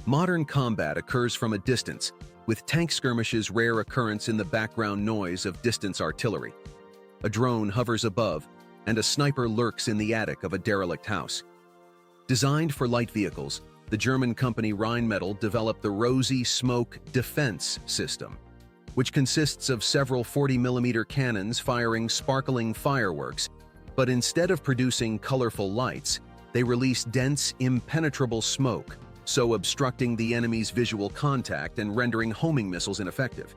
Modern combat occurs from a distance, with tank skirmishes rare occurrence in the background noise of distance artillery. A drone hovers above, and a sniper lurks in the attic of a derelict house. Designed for light vehicles, the German company Rheinmetall developed the ROSY smoke defense system, which consists of several 40mm cannons firing sparkling fireworks, but instead of producing colorful lights, they release dense, impenetrable smoke, so obstructing the enemy's visual contact and rendering homing missiles ineffective.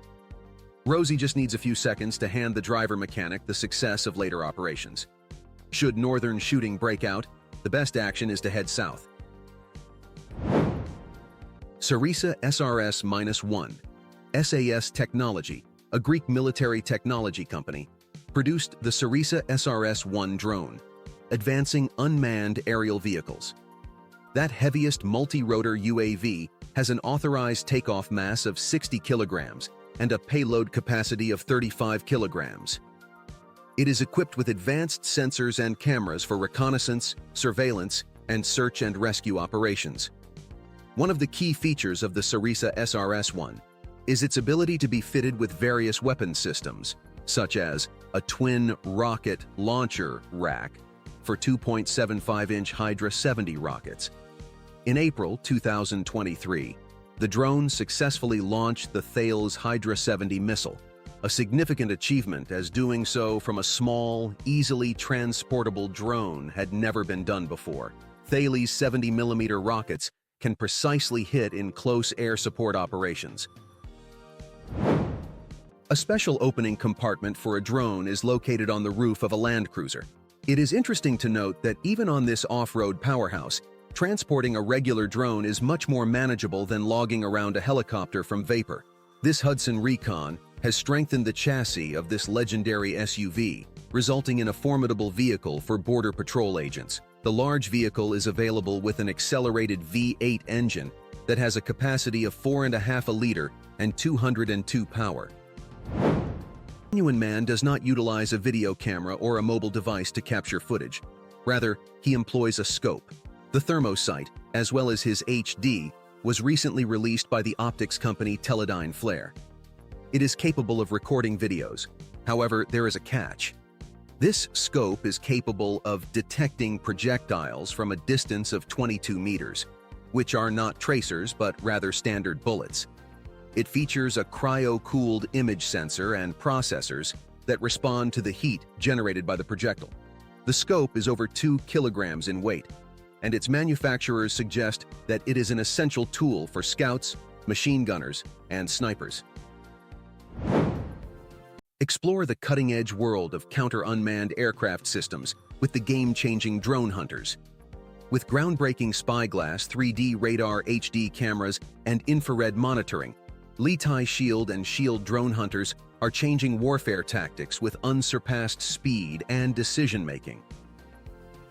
ROSY just needs a few seconds to hand the driver mechanic the success of later operations. Should northern shooting break out, the best action is to head south. SARISA SRS-1, SAS Technology, a Greek military technology company, produced the SARISA SRS-1 drone, advancing unmanned aerial vehicles. That heaviest multi-rotor UAV has an authorized takeoff mass of 60 kilograms and a payload capacity of 35 kilograms. It is equipped with advanced sensors and cameras for reconnaissance, surveillance, and search and rescue operations. One of the key features of the SARISA SRS-1 is its ability to be fitted with various weapon systems, such as a twin rocket launcher rack for 2.75-inch Hydra 70 rockets. In April 2023, the drone successfully launched the Thales Hydra 70 missile, a significant achievement as doing so from a small, easily transportable drone had never been done before. Thales 70mm rockets can precisely hit in close air support operations. A special opening compartment for a drone is located on the roof of a land cruiser. It is interesting to note that even on this off-road powerhouse, transporting a regular drone is much more manageable than logging around a helicopter from vapor. This Hudson Recon has strengthened the chassis of this legendary SUV, resulting in a formidable vehicle for border patrol agents. The large vehicle is available with an accelerated V8 engine that has a capacity of 4.5 liter and 202 power. Genuine man does not utilize a video camera or a mobile device to capture footage. Rather, he employs a scope. The ThermoSight, as well as his HD, was recently released by the optics company Teledyne FLIR. It is capable of recording videos. However, there is a catch. This scope is capable of detecting projectiles from a distance of 22 meters, which are not tracers but rather standard bullets. It features a cryo-cooled image sensor and processors that respond to the heat generated by the projectile. The scope is over 2 kilograms in weight, and its manufacturers suggest that it is an essential tool for scouts, machine gunners, and snipers. Explore the cutting-edge world of counter-unmanned aircraft systems with the game-changing drone hunters. With groundbreaking spyglass 3D radar HD cameras and infrared monitoring, Litai Shield and Shield drone hunters are changing warfare tactics with unsurpassed speed and decision-making.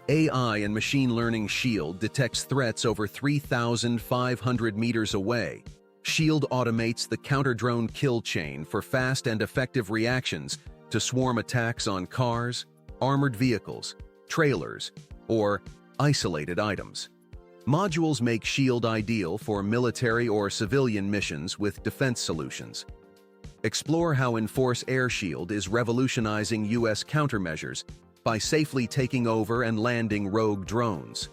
AI and machine learning Shield detects threats over 3,500 meters away. Shield automates the counter-drone kill chain for fast and effective reactions to swarm attacks on cars, armored vehicles, trailers, or isolated items. Modules make Shield ideal for military or civilian missions with defense solutions. Explore how Enforce Air Shield is revolutionizing U.S. countermeasures by safely taking over and landing rogue drones.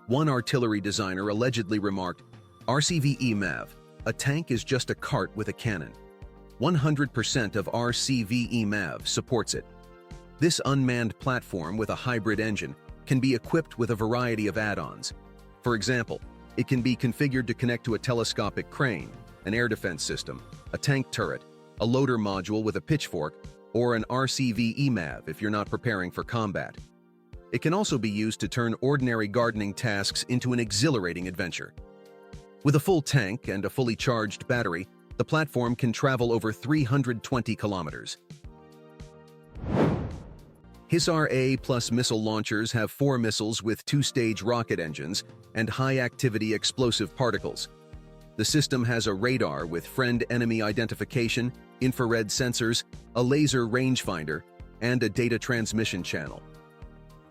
One artillery designer allegedly remarked, "RCV EMAV, a tank is just a cart with a cannon." 100% of RCV EMAV supports it. This unmanned platform with a hybrid engine can be equipped with a variety of add-ons. For example, it can be configured to connect to a telescopic crane, an air defense system, a tank turret, a loader module with a pitchfork, or an RCV EMAV if you're not preparing for combat. It can also be used to turn ordinary gardening tasks into an exhilarating adventure. With a full tank and a fully charged battery, the platform can travel over 320 kilometers. Hisar-A plus missile launchers have 4 missiles with 2-stage rocket engines and high-activity explosive particles. The system has a radar with friend-enemy identification, infrared sensors, a laser rangefinder, and a data transmission channel.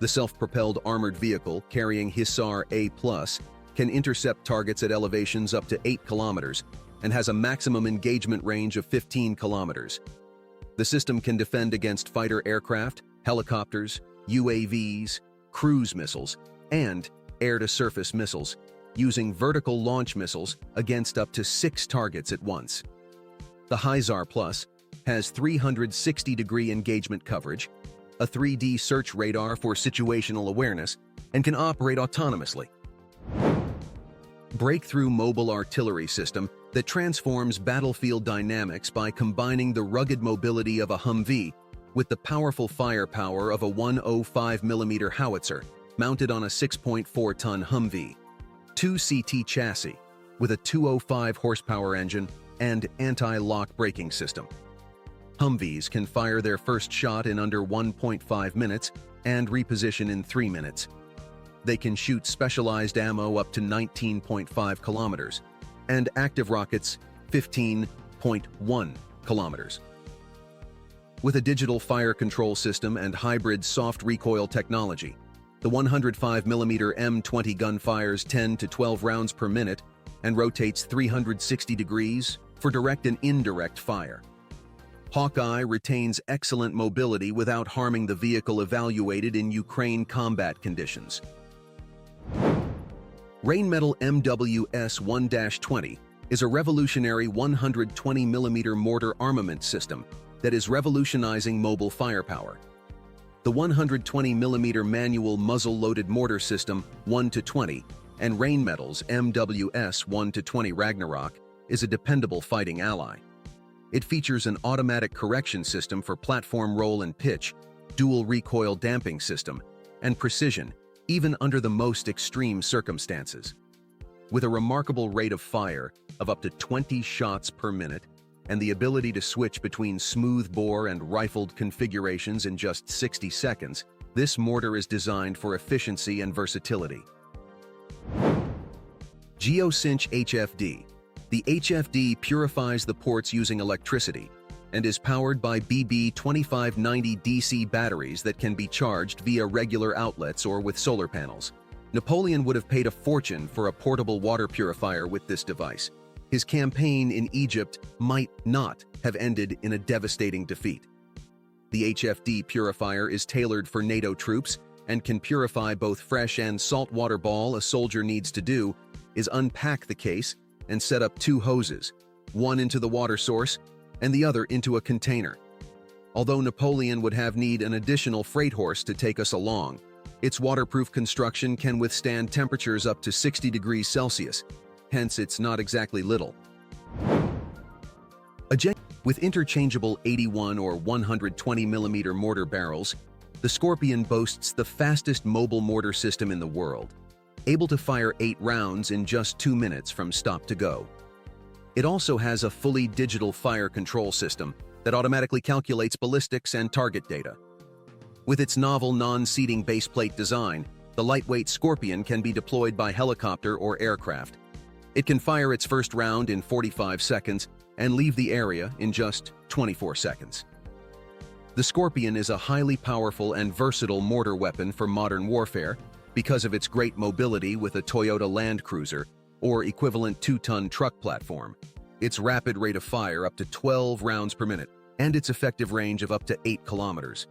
The self-propelled armored vehicle carrying Hisar-A+ can intercept targets at elevations up to 8 kilometers and has a maximum engagement range of 15 kilometers. The system can defend against fighter aircraft, helicopters, UAVs, cruise missiles, and air-to-surface missiles, using vertical launch missiles against up to 6 targets at once. The Hisar Plus has 360-degree engagement coverage, a 3D search radar for situational awareness, and can operate autonomously. Breakthrough mobile artillery system that transforms battlefield dynamics by combining the rugged mobility of a HUMVEE with the powerful firepower of a 105mm howitzer mounted on a 6.4-ton HUMVEE. 2CT chassis with a 205 horsepower engine and anti-lock braking system. HUMVEEs can fire their first shot in under 1.5 minutes and reposition in 3 minutes. They can shoot specialized ammo up to 19.5 kilometers and active rockets 15.1 kilometers. With a digital fire control system and hybrid soft recoil technology, the 105mm M20 gun fires 10 to 12 rounds per minute and rotates 360 degrees for direct and indirect fire. Hawkeye retains excellent mobility without harming the vehicle evaluated in Ukraine combat conditions. Rheinmetall MWS 1-20 is a revolutionary 120mm mortar armament system that is revolutionizing mobile firepower. The 120mm manual muzzle-loaded mortar system 1-20 and Rheinmetall's MWS 1-20 Ragnarok is a dependable fighting ally. It features an automatic correction system for platform roll and pitch, dual recoil damping system, and precision, even under the most extreme circumstances. With a remarkable rate of fire of up to 20 shots per minute and the ability to switch between smoothbore and rifled configurations in just 60 seconds, this mortar is designed for efficiency and versatility. Geocinch HFD. The HFD purifies the ports using electricity and is powered by BB2590 DC batteries that can be charged via regular outlets or with solar panels. Napoleon would have paid a fortune for a portable water purifier with this device. His campaign in Egypt might not have ended in a devastating defeat. The HFD purifier is tailored for NATO troops and can purify both fresh and saltwater. All a soldier needs to do is unpack the case and set up 2 hoses, one into the water source and the other into a container. Although Napoleon would have need an additional freight horse to take us along, its waterproof construction can withstand temperatures up to 60 degrees Celsius, hence it's not exactly little. With interchangeable 81 or 120mm mortar barrels, the Scorpion boasts the fastest mobile mortar system in the world, able to fire 8 rounds in just 2 minutes from stop to go. It also has a fully digital fire control system that automatically calculates ballistics and target data. With its novel non-seating baseplate design, the lightweight Scorpion can be deployed by helicopter or aircraft. It can fire its first round in 45 seconds and leave the area in just 24 seconds. The Scorpion is a highly powerful and versatile mortar weapon for modern warfare because of its great mobility with a Toyota Land Cruiser or equivalent 2-ton truck platform, its rapid rate of fire up to 12 rounds per minute, and its effective range of up to 8 kilometers.